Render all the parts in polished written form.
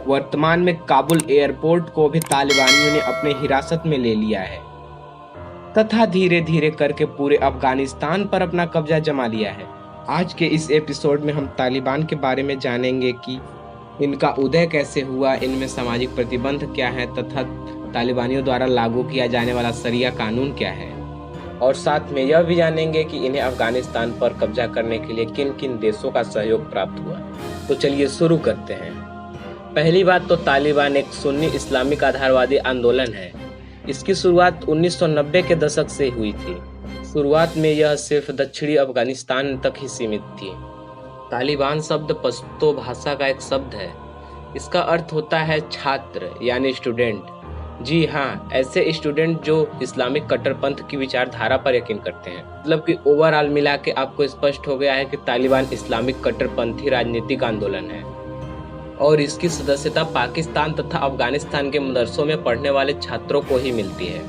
वर्तमान में काबुल एयरपोर्ट को भी तालिबानियों ने अपने हिरासत में ले लिया है तथा धीरे धीरे करके पूरे अफगानिस्तान पर अपना कब्जा जमा लिया है। आज के इस एपिसोड में हम तालिबान के बारे में जानेंगे कि इनका उदय कैसे हुआ, इनमें सामाजिक प्रतिबंध क्या है तथा तालिबानियों द्वारा लागू किया जाने वाला शरिया कानून क्या है, और साथ में यह भी जानेंगे कि इन्हें अफगानिस्तान पर कब्जा करने के लिए किन किन देशों का सहयोग प्राप्त हुआ। तो चलिए शुरू करते हैं। पहली बात तो तालिबान एक सुन्नी इस्लामिक आधारवादी आंदोलन है। इसकी शुरुआत 1990 के दशक से हुई थी। शुरुआत में यह सिर्फ दक्षिणी अफगानिस्तान तक ही सीमित थी। तालिबान शब्द पश्तो भाषा का एक शब्द है। इसका अर्थ होता है छात्र यानी स्टूडेंट। जी हाँ, ऐसे स्टूडेंट जो इस्लामिक कट्टरपंथ की विचारधारा पर यकीन करते हैं। मतलब कि ओवरऑल मिला के आपको स्पष्ट हो गया है कि तालिबान इस्लामिक कट्टरपंथी राजनीतिक आंदोलन है और इसकी सदस्यता पाकिस्तान तथा अफगानिस्तान के मदरसों में पढ़ने वाले छात्रों को ही मिलती है।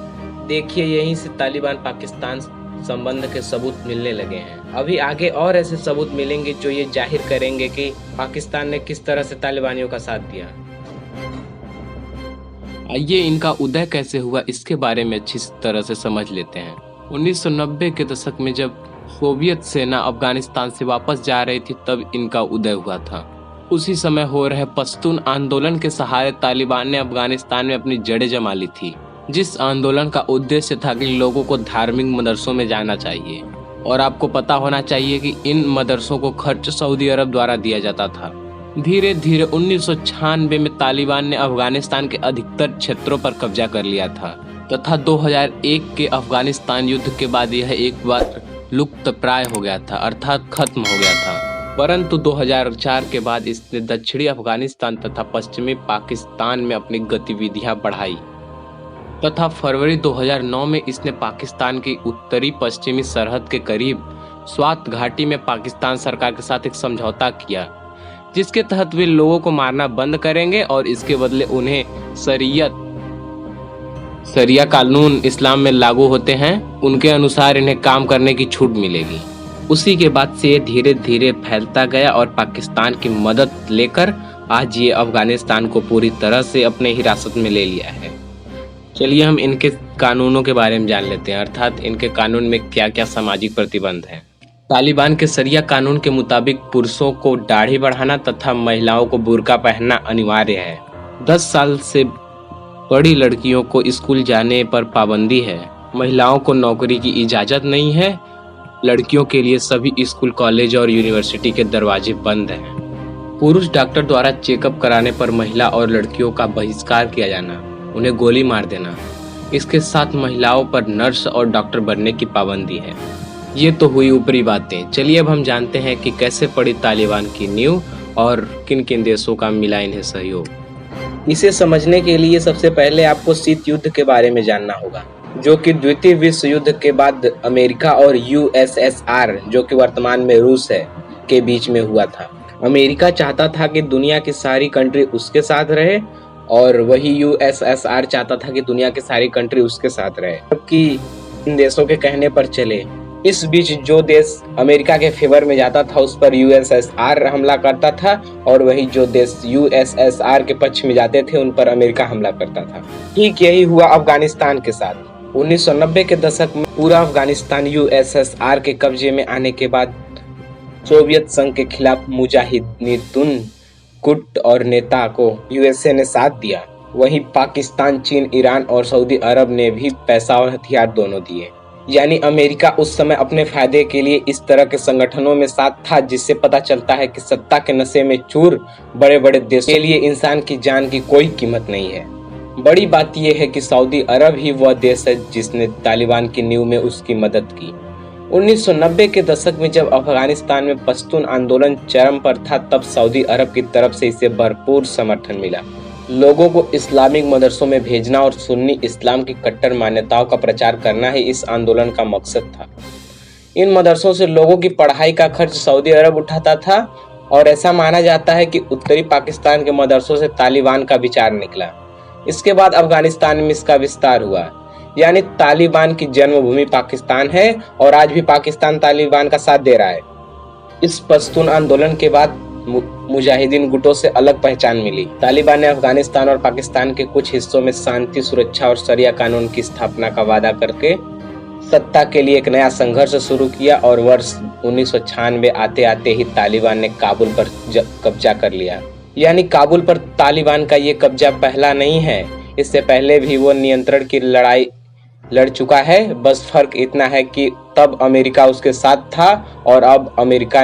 देखिए, यहीं से तालिबान पाकिस्तान संबंध के सबूत मिलने लगे हैं। अभी आगे और ऐसे सबूत मिलेंगे जो ये जाहिर करेंगे कि पाकिस्तान ने किस तरह से तालिबानियों का साथ दिया। आइए इनका उदय कैसे हुआ इसके बारे में अच्छी तरह से समझ लेते हैं। 1990 के दशक में जब सोवियत सेना अफगानिस्तान से वापस जा रही थी तब इनका उदय हुआ था। उसी समय हो रहे पश्तून आंदोलन के सहारे तालिबान ने अफगानिस्तान में अपनी जड़ें जमा ली थी, जिस आंदोलन का उद्देश्य था कि लोगों को धार्मिक मदरसों में जाना चाहिए। और आपको पता होना चाहिए कि इन मदरसों को खर्च सऊदी अरब द्वारा दिया जाता था। धीरे धीरे 1996 में तालिबान ने अफगानिस्तान के अधिकतर क्षेत्रों पर कब्जा कर लिया था तथा 2001 के अफगानिस्तान युद्ध के बाद यह एक बार लुप्त प्राय हो गया था, अर्थात खत्म हो गया था। परंतु 2004 के बाद इसने दक्षिणी अफगानिस्तान तथा पश्चिमी पाकिस्तान में अपनी गतिविधियां बढ़ाई तथा फरवरी 2009 में इसने पाकिस्तान की उत्तरी पश्चिमी सरहद के करीब स्वात घाटी में पाकिस्तान सरकार के साथ एक समझौता किया, जिसके तहत वे लोगों को मारना बंद करेंगे और इसके बदले उन्हें शरिया कानून इस्लाम में लागू होते हैं, उनके अनुसार इन्हें काम करने की छूट मिलेगी। उसी के बाद से ये धीरे धीरे फैलता गया और पाकिस्तान की मदद लेकर आज ये अफगानिस्तान को पूरी तरह से अपने हिरासत में ले लिया है। चलिए हम इनके कानूनों के बारे में जान लेते हैं, अर्थात इनके कानून में क्या क्या सामाजिक प्रतिबंध हैं। तालिबान के शरिया कानून के मुताबिक पुरुषों को दाढ़ी बढ़ाना तथा महिलाओं को बुर्का पहनना अनिवार्य है। 10 साल से बड़ी लड़कियों को स्कूल जाने पर पाबंदी है। महिलाओं को नौकरी की इजाजत नहीं है। लड़कियों के लिए सभी स्कूल, कॉलेज और यूनिवर्सिटी के दरवाजे बंद हैं। पुरुष डॉक्टर द्वारा चेकअप कराने पर महिला और लड़कियों का बहिष्कार किया जाना, उन्हें गोली मार देना। इसके साथ महिलाओं पर नर्स और डॉक्टर बनने की पाबंदी है। ये तो हुई ऊपरी बातें। चलिए अब हम जानते हैं कि कैसे पड़ी तालिबान की नींव और किन किन देशों का मिला इन्हें सहयोग। इसे समझने के लिए सबसे पहले आपको शीत युद्ध के बारे में जानना होगा, जो कि द्वितीय विश्व युद्ध के बाद अमेरिका और यूएसएसआर, जो कि वर्तमान में रूस है, के बीच में हुआ था। अमेरिका चाहता था कि दुनिया की सारी कंट्री उसके साथ रहे और वही यूएसएसआर चाहता था कि दुनिया की सारी कंट्री उसके साथ रहे, जबकि इन देशों के कहने पर चले। इस बीच जो देश अमेरिका के फेवर में जाता था उस पर यूएसएसआर हमला करता था और वही जो देश यूएसएसआर के पक्ष में जाते थे उन पर अमेरिका हमला करता था। ठीक यही हुआ अफगानिस्तान के साथ। 1990 के दशक में पूरा अफगानिस्तान यूएसएसआर के कब्जे में आने के बाद सोवियत संघ के खिलाफ मुजाहिदीन गुट और नेता को यूएसए ने साथ दिया। वहीं पाकिस्तान, चीन, ईरान और सऊदी अरब ने भी पैसा और हथियार दोनों दिए। यानी अमेरिका उस समय अपने फायदे के लिए इस तरह के संगठनों में साथ था, जिससे पता चलता है कि सत्ता के नशे में चूर बड़े बड़े देशों के लिए इंसान की जान की कोई कीमत नहीं है। बड़ी बात यह है कि सऊदी अरब ही वह देश है जिसने तालिबान की नींव में उसकी मदद की। 1990 के दशक में जब अफगानिस्तान में पश्तून आंदोलन चरम पर था, तब सऊदी अरब की तरफ से इसे भरपूर समर्थन मिला। लोगों को इस्लामिक मदरसों में भेजना और सुन्नी इस्लाम की कट्टर मान्यताओं का प्रचार करना ही इस आंदोलन का मकसद था। इन मदरसों से लोगों की पढ़ाई का खर्च सऊदी अरब उठाता था और ऐसा माना जाता है कि उत्तरी पाकिस्तान के मदरसों से तालिबान का विचार निकला। इसके बाद अफगानिस्तान में इसका विस्तार हुआ। यानी तालिबान की जन्मभूमि पाकिस्तान है और आज भी पाकिस्तान तालिबान का साथ दे रहा है। इस पश्तून आंदोलन के बाद मुजाहिदीन गुटों से अलग पहचान मिली। तालिबान ने अफगानिस्तान और पाकिस्तान के कुछ हिस्सों में शांति, सुरक्षा और शरिया कानून की स्थापना का वादा करके सत्ता के लिए एक नया संघर्ष शुरू किया और वर्ष 1996 आते आते ही तालिबान ने काबुल पर कब्जा कर लिया। यानी काबुल पर तालिबान का ये कब्जा पहला नहीं है, इससे पहले भी वो नियंत्रण की लड़ाई लड़ चुका है। बस फर्क इतना है कि तब अमेरिका उसके साथ था और अब अमेरिका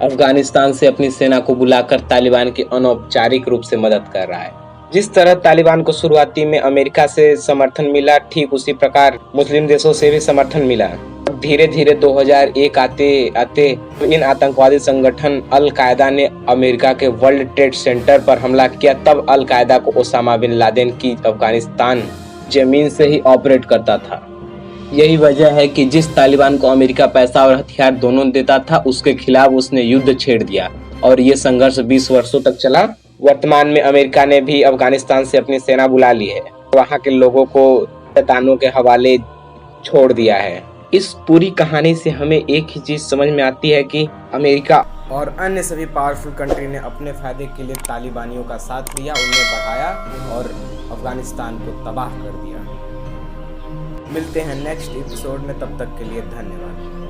अफगानिस्तान से अपनी सेना को बुलाकर तालिबान की अनौपचारिक रूप से मदद कर रहा है। जिस तरह तालिबान को शुरुआती में अमेरिका से समर्थन मिला, ठीक उसी प्रकार मुस्लिम देशों से भी समर्थन मिला। धीरे धीरे 2001 आते आते इन आतंकवादी संगठन अल कायदा ने अमेरिका के वर्ल्ड ट्रेड सेंटर पर हमला किया। तब अल कायदा को ओसामा बिन लादेन की अफगानिस्तान जमीन से ही ऑपरेट करता था। यही वजह है कि जिस तालिबान को अमेरिका पैसा और हथियार दोनों देता था, उसके खिलाफ उसने युद्ध छेड़ दिया और ये संघर्ष 20 वर्षों तक चला। वर्तमान में अमेरिका ने भी अफगानिस्तान से अपनी सेना बुला ली है, वहाँ के लोगों को शैतानों के हवाले छोड़ दिया है। इस पूरी कहानी से हमें एक ही चीज समझ में आती है कि अमेरिका और अन्य सभी पावरफुल कंट्री ने अपने फायदे के लिए तालिबानियों का साथ लिया, उन्हें बढ़ाया और अफगानिस्तान को तबाह कर दिया। मिलते हैं नेक्स्ट एपिसोड में, तब तक के लिए धन्यवाद।